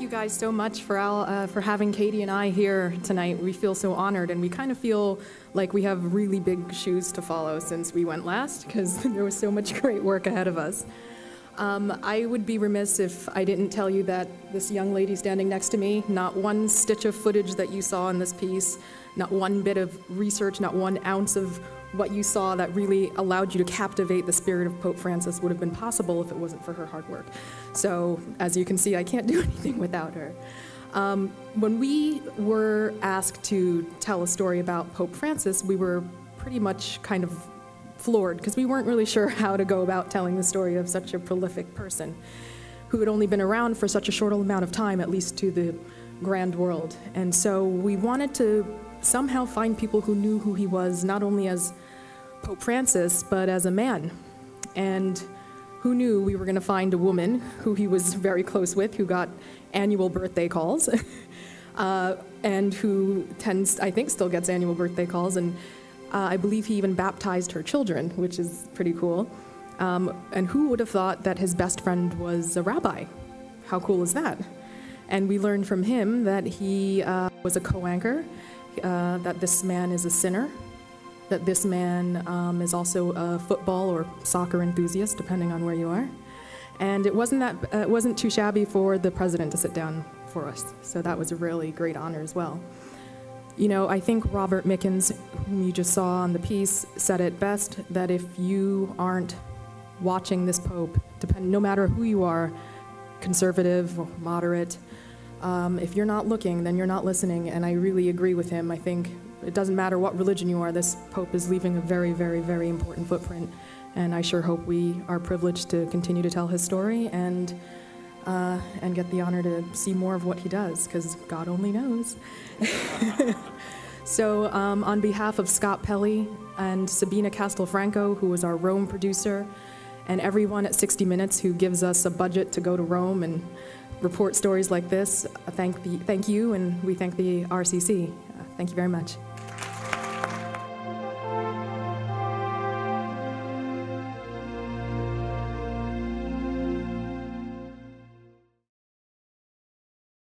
you guys so much for having Katie and I here tonight. We feel so honored, and we kind of feel like we have really big shoes to follow since we went last, because there was so much great work ahead of us. I would be remiss if I didn't tell you that this young lady standing next to me, not one stitch of footage that you saw in this piece, not one bit of research, not 1 ounce of what you saw that really allowed you to captivate the spirit of Pope Francis would have been possible if it wasn't for her hard work. So, as you can see, I can't do anything without her. When we were asked to tell a story about Pope Francis, we were pretty much kind of floored, because we weren't really sure how to go about telling the story of such a prolific person who had only been around for such a short amount of time, at least to the grand world. And so we wanted to somehow find people who knew who he was, not only as Pope Francis, but as a man. And who knew we were going to find a woman who he was very close with, who got annual birthday calls, and who I think still gets annual birthday calls, and I believe he even baptized her children, which is pretty cool. And who would have thought that his best friend was a rabbi? How cool is that? And we learned from him that he was a co-anchor, that this man is a sinner, that this man is also a football or soccer enthusiast, depending on where you are. And it wasn't too shabby for the president to sit down for us. So that was a really great honor as well. You know, I think Robert Mickens, whom you just saw on the piece, said it best, that if you aren't watching this Pope, no matter who you are, conservative or moderate, if you're not looking, then you're not listening, and I really agree with him. I think it doesn't matter what religion you are, this Pope is leaving a very, very, very important footprint, and I sure hope we are privileged to continue to tell his story and get the honor to see more of what he does, because God only knows. So on behalf of Scott Pelley and Sabina Castelfranco, who was our Rome producer, and everyone at 60 Minutes who gives us a budget to go to Rome and report stories like this, thank you, and we thank the RCC. Thank you very much.